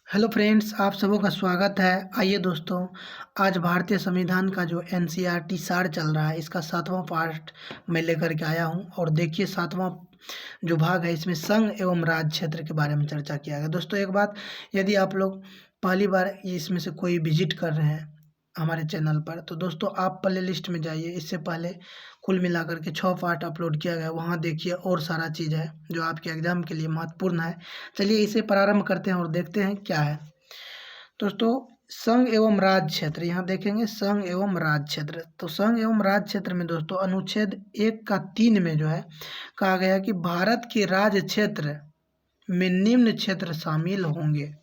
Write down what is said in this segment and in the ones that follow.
Hello friends, आप सबों का स्वागत है। आइए दोस्तों, आज भारतीय संविधान का जो एनसीईआरटी सार चल रहा है, इसका 7वां पार्ट मैं लेकर के आया हूं। और देखिए, 7वां जो भाग है, इसमें संघ एवं राज्य क्षेत्र के बारे में चर्चा किया गया। दोस्तों, एक बात, यदि आप लोग पहली बार इसमें से कोई विजिट कर रहे हैं हमारे चैनल पर, तो दोस्तों आप प्ले लिस्ट में जाइए। इससे पहले कुल मिलाकर के 6 पार्ट अपलोड किया गया, वहाँ देखिए और सारा चीज़ है जो आपके एग्जाम के लिए महत्वपूर्ण है। चलिए इसे प्रारंभ करते हैं और देखते हैं क्या है। दोस्तों, संघ एवं राज्य क्षेत्र, यहाँ देखेंगे संघ एवं राज्य क्षेत्र। तो संघ एवं राज्य क्षेत्र में दोस्तों अनुच्छेद 1 का 3 में जो है कहा गया कि भारत के राज्य क्षेत्र में निम्न क्षेत्र शामिल होंगे।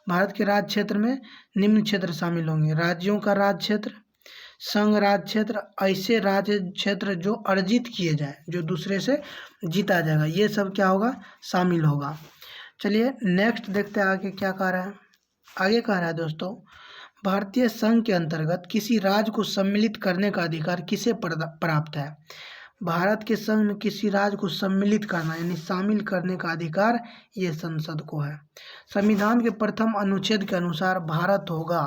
भारत के राज्य क्षेत्र में निम्न क्षेत्र शामिल होंगे: राज्यों का राज्य क्षेत्र, संघ राज्य क्षेत्र, ऐसे राज्य क्षेत्र जो अर्जित किए जाए, जो दूसरे से जीता जाएगा, ये सब क्या होगा, शामिल होगा। चलिए नेक्स्ट देखते हैं आगे क्या कह रहा है। आगे कह रहा है दोस्तों, भारतीय संघ के अंतर्गत किसी राज्य को सम्मिलित करने का अधिकार किसे प्राप्त है? भारत के संघ में किसी राज्य को सम्मिलित करना यानी शामिल करने का अधिकार ये संसद को है। संविधान के प्रथम अनुच्छेद के अनुसार भारत होगा,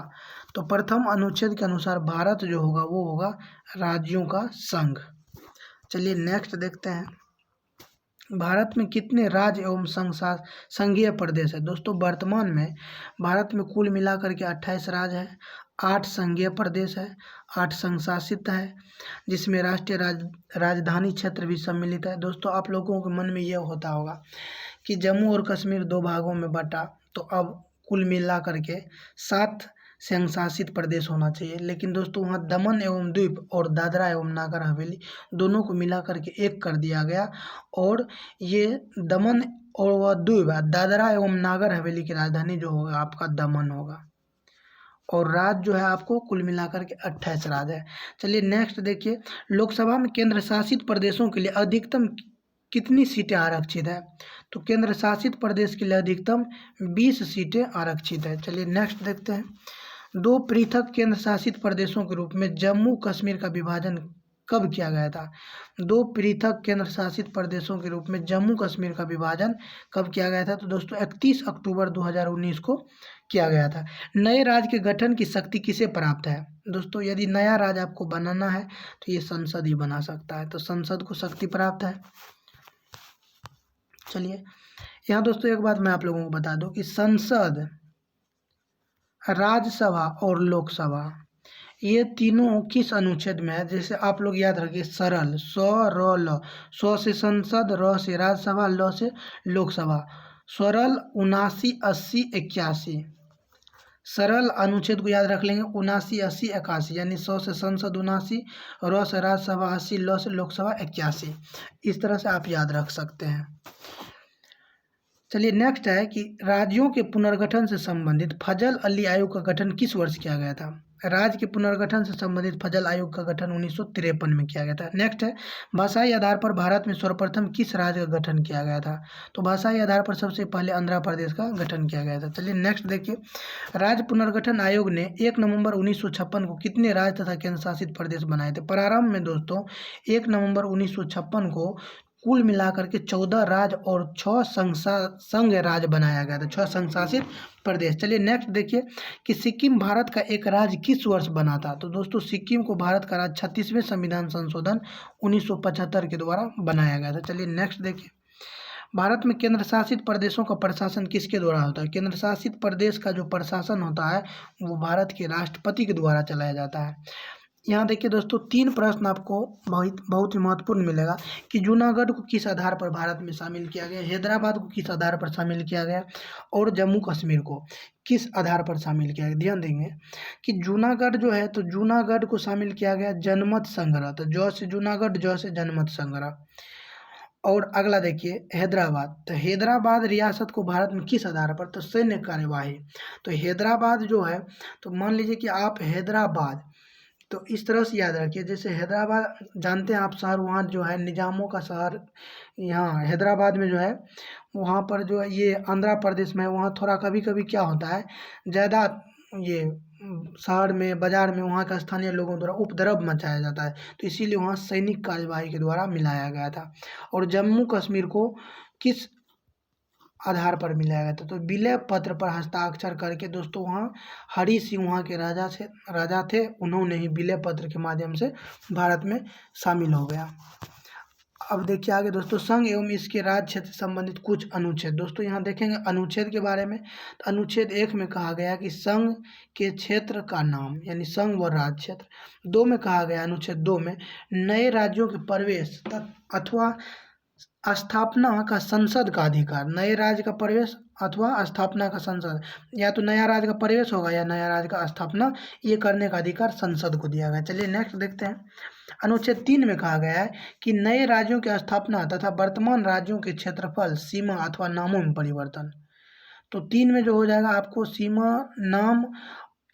तो प्रथम अनुच्छेद के अनुसार भारत जो होगा वो होगा राज्यों का संघ। चलिए नेक्स्ट देखते हैं, भारत में कितने राज्य एवं संघीय प्रदेश है? दोस्तों, वर्तमान में भारत में कुल मिलाकर के 28 राज्य है, 8 संघीय प्रदेश है, 8 संघ शासित है, जिसमें राष्ट्रीय राजधानी क्षेत्र भी सम्मिलित है। दोस्तों, आप लोगों के मन में यह होता होगा कि जम्मू और कश्मीर 2 भागों में बटा, तो अब कुल मिला करके 7 संघ शासित प्रदेश होना चाहिए। लेकिन दोस्तों, वहाँ दमन एवं द्वीप और दादरा एवं नागर हवेली दोनों को मिला करके एक कर दिया गया। और ये दमन और वह द्वीप, दादरा एवं नागर हवेली की राजधानी जो होगा आपका दमन होगा। और राज्य जो है आपको कुल मिलाकर के 28 राज्य है। चलिए नेक्स्ट देखिए, लोकसभा में केंद्र शासित प्रदेशों के लिए अधिकतम कितनी सीटें आरक्षित है? तो केंद्र शासित प्रदेश के लिए अधिकतम 20 सीटें आरक्षित है। चलिए नेक्स्ट देखते हैं, 2 पृथक केंद्र शासित प्रदेशों के रूप में जम्मू कश्मीर का विभाजन कब किया गया था? 2 पृथक केंद्र शासित प्रदेशों के रूप में जम्मू कश्मीर का विभाजन कब किया गया था? तो दोस्तों 31 अक्टूबर 2019 को किया गया था। नए राज्य के गठन की शक्ति किसे प्राप्त है? दोस्तों, यदि नया राज्य आपको बनाना है तो ये संसद ही बना सकता है, तो संसद को शक्ति प्राप्त है। चलिए यहाँ दोस्तों एक बात मैं आप लोगों को बता दूं कि संसद, राज्यसभा और लोकसभा ये तीनों किस अनुच्छेद में है? जैसे आप लोग याद रखिए, सरल, स र ल, स से संसद, र से राज्यसभा, ल से लोकसभा। सरल 79, 80, 81। सरल अनुच्छेद को याद रख लेंगे, 79, 80, 81, यानी 100 से संसद 79, र से राज्यसभा 80, ल से लोकसभा 81। इस तरह से आप याद रख सकते हैं। चलिए नेक्स्ट है कि राज्यों के पुनर्गठन से संबंधित फजल अली आयोग का गठन किस वर्ष किया गया था? राज्य के पुनर्गठन से संबंधित फजल आयोग का गठन 1953 में किया गया था। नेक्स्ट है, भाषाई आधार पर भारत में सर्वप्रथम किस राज्य का गठन किया गया था? तो भाषाई आधार पर सबसे पहले आंध्र प्रदेश का गठन किया गया था। चलिए नेक्स्ट देखिए, राज्य पुनर्गठन आयोग ने 1 नवंबर 1956 को कितने राज्य तथा केंद्र शासित प्रदेश बनाए थे? प्रारंभ में दोस्तों 1 नवंबर 1956 को कुल मिलाकर के 14 राज्य और 6 संघ राज्य बनाया गया था, 6 संघ शासित प्रदेश। चलिए नेक्स्ट देखिए कि सिक्किम भारत का एक राज्य किस वर्ष बना था? तो दोस्तों सिक्किम को भारत का राज्य 36वें संविधान संशोधन 1975 के द्वारा बनाया गया था। चलिए नेक्स्ट देखिए, भारत में केंद्र शासित प्रदेशों का प्रशासन किसके द्वारा होता है? केंद्र शासित प्रदेश का जो प्रशासन होता है वो भारत के राष्ट्रपति के द्वारा चलाया जाता है। यहाँ देखिए दोस्तों, 3 प्रश्न आपको बहुत ही महत्वपूर्ण मिलेगा कि जूनागढ़ को किस आधार पर भारत में शामिल किया गया, हैदराबाद को किस आधार पर शामिल किया गया और जम्मू कश्मीर को किस आधार पर शामिल किया गया। ध्यान देंगे कि जूनागढ़ जो है, तो जूनागढ़ को शामिल किया गया जनमत संग्रह, तो ज से जूनागढ़, ज से जनमत संग्रह। और अगला देखिए हैदराबाद, तो हैदराबाद रियासत को भारत में किस आधार पर? तो सैन्य कार्यवाही। तो हैदराबाद जो है, तो मान लीजिए कि आप हैदराबाद, तो इस तरह से याद रखिए, जैसे हैदराबाद जानते हैं आप शहर, वहाँ जो है निजामों का शहर, यहाँ हैदराबाद में जो है वहाँ पर जो है ये आंध्र प्रदेश में, वहाँ थोड़ा कभी कभी क्या होता है, ज़्यादा ये शहर में, बाजार में वहाँ का स्थानीय लोगों द्वारा उपद्रव मचाया जाता है, तो इसीलिए वहाँ सैनिक कार्यवाही के द्वारा मिलाया गया था। और जम्मू कश्मीर को किस आधार पर मिलाया गया था। तो विलय पत्र पर हस्ताक्षर करके दोस्तों वहाँ हरि सिंह वहाँ के राजा थे, उन्होंने ही विलय पत्र के माध्यम से भारत में शामिल हो गया। अब देखिए आगे दोस्तों, संघ एवं इसके राज्य क्षेत्र से संबंधित कुछ अनुच्छेद। दोस्तों यहाँ देखेंगे अनुच्छेद के बारे में। तो अनुच्छेद 1 में कहा गया कि संघ के क्षेत्र का नाम, यानी संघ व राज्य क्षेत्र। 2 में कहा गया, अनुच्छेद 2 में, नए राज्यों के प्रवेश अथवा स्थापना का संसद का अधिकार। नए राज्य का प्रवेश अथवा स्थापना का संसद, या तो नया राज्य का प्रवेश होगा या नया राज्य का स्थापना, ये करने का अधिकार संसद को दिया गया। चलिए नेक्स्ट देखते हैं। अनुच्छेद 3 में कहा गया है कि नए राज्यों की स्थापना तथा वर्तमान राज्यों के क्षेत्रफल, सीमा अथवा नामों में परिवर्तन। तो 3 में जो हो जाएगा आपको सीमा, नाम,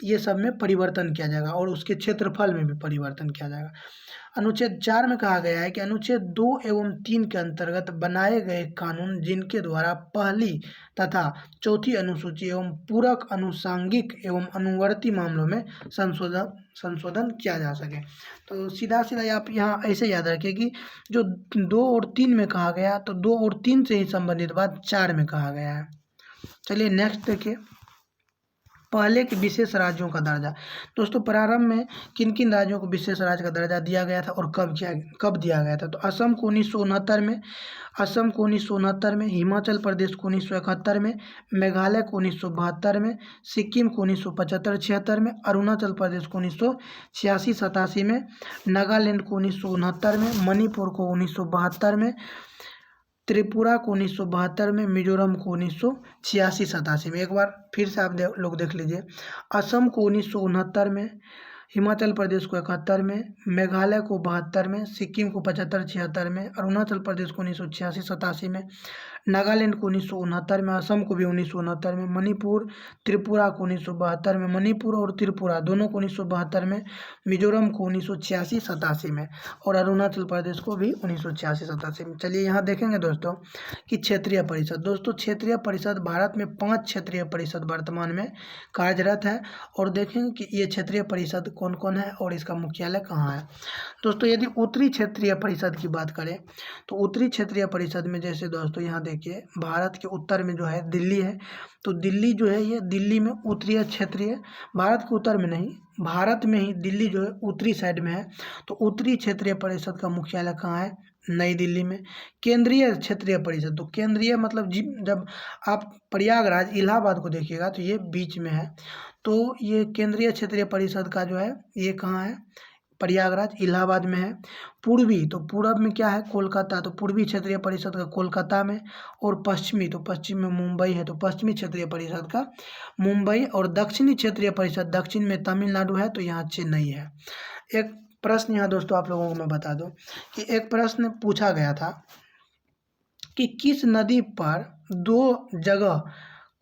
ये सब में परिवर्तन किया जाएगा और उसके क्षेत्रफल में भी परिवर्तन किया जाएगा। अनुच्छेद 4 में कहा गया है कि अनुच्छेद 2 एवं 3 के अंतर्गत बनाए गए कानून जिनके द्वारा पहली तथा चौथी अनुसूची एवं पूरक, अनुषांगिक एवं अनुवर्ती मामलों में संशोधन किया जा सके। तो सीधा सीधा आप यहाँ ऐसे याद रखिए कि जो 2 और 3 में कहा गया, तो 2 और 3 से ही संबंधित बात 4 में कहा गया है। चलिए नेक्स्ट देखिए, पहले के विशेष राज्यों का दर्जा। दोस्तों प्रारंभ में किन किन राज्यों को विशेष राज्य का दर्जा दिया गया था और कब दिया गया था? तो असम को 1969 में, हिमाचल प्रदेश को 1971 में, मेघालय को 1972 में, सिक्किम को 1975-76 में, अरुणाचल प्रदेश को 1986-87 में, नागालैंड को 1969 में, मणिपुर को 1972 में, त्रिपुरा को 1972 में, मिजोरम को 1986-87 में। एक बार फिर से आप लोग देख लीजिए, असम को 1969 में, हिमाचल प्रदेश को 71 में, मेघालय को 72 में, सिक्किम को 75-76 में, अरुणाचल प्रदेश को 1986-87 में, नागालैंड को 1969 में, असम को भी 1969 में, मणिपुर, त्रिपुरा को 1972 में, मणिपुर और त्रिपुरा दोनों को 1972 में, मिजोरम को 1986-87 में और अरुणाचल प्रदेश को भी 1986-87 में। चलिए यहाँ देखेंगे दोस्तों कि क्षेत्रीय परिषद। दोस्तों क्षेत्रीय परिषद, भारत में 5 क्षेत्रीय परिषद वर्तमान में कार्यरत है और देखेंगे कि ये क्षेत्रीय परिषद कौन कौन है और इसका मुख्यालय कहाँ है। दोस्तों यदि उत्तरी क्षेत्रीय परिषद की बात करें तो उत्तरी क्षेत्रीय परिषद में जैसे दोस्तों यहाँ देखिए, भारत के उत्तर में जो है दिल्ली है, तो दिल्ली जो है ये दिल्ली में उत्तरीय क्षेत्रीय, भारत के उत्तर में नहीं, भारत में ही दिल्ली जो है उत्तरी साइड में है। तो उत्तरी क्षेत्रीय परिषद का मुख्यालय कहाँ है? नई दिल्ली में। केंद्रीय क्षेत्रीय परिषद, तो केंद्रीय मतलब जब आप प्रयागराज, इलाहाबाद को देखिएगा तो ये बीच में है, तो ये केंद्रीय क्षेत्रीय परिषद का जो है ये कहाँ है? प्रयागराज, इलाहाबाद में है। पूर्वी, तो पूरब में क्या है? कोलकाता, तो पूर्वी क्षेत्रीय परिषद का कोलकाता में। और पश्चिमी, तो पश्चिम में मुंबई है, तो पश्चिमी क्षेत्रीय परिषद का मुंबई। और दक्षिणी क्षेत्रीय परिषद, दक्षिण में तमिलनाडु है, तो यहाँ चेन्नई है। एक प्रश्न यहाँ दोस्तों आप लोगों को मैं बता दूं कि एक प्रश्न पूछा गया था कि किस नदी पर 2 जगह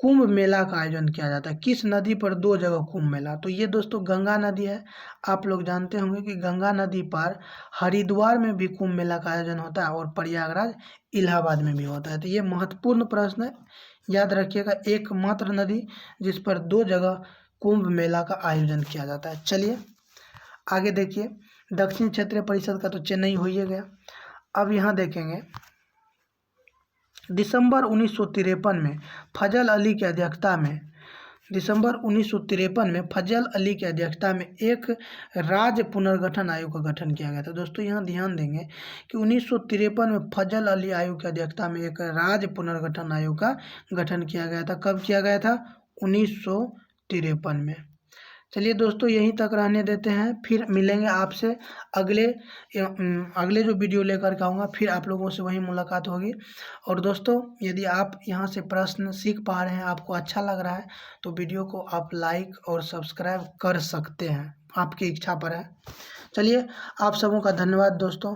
कुंभ मेला का आयोजन किया जाता है? किस नदी पर 2 जगह कुंभ मेला? तो ये दोस्तों गंगा नदी है। आप लोग जानते होंगे कि गंगा नदी पर हरिद्वार में भी कुंभ मेला का आयोजन होता है और प्रयागराज, इलाहाबाद में भी होता है। तो ये महत्वपूर्ण प्रश्न है, याद रखिएगा, एकमात्र नदी जिस पर 2 जगह कुंभ मेला का आयोजन किया जाता है। चलिए आगे देखिए, दक्षिण क्षेत्रीय परिषद का तो चेन्नई हो ही गया। अब यहाँ देखेंगे, दिसंबर 1953 में फजल अली की अध्यक्षता में, दिसंबर 1953 में फजल अली की अध्यक्षता में एक राज्य पुनर्गठन आयोग का गठन किया गया था। दोस्तों यहाँ ध्यान देंगे कि 1953 में फजल अली आयोग की अध्यक्षता में एक राज्य पुनर्गठन आयोग का गठन किया गया था। कब किया गया था? 1953 में। चलिए दोस्तों यहीं तक रहने देते हैं, फिर मिलेंगे आपसे अगले जो वीडियो लेकर के आऊँगा, फिर आप लोगों से वहीं मुलाकात होगी। और दोस्तों यदि आप यहाँ से प्रश्न सीख पा रहे हैं, आपको अच्छा लग रहा है, तो वीडियो को आप लाइक और सब्सक्राइब कर सकते हैं, आपकी इच्छा पर है। चलिए आप सबों का धन्यवाद दोस्तों।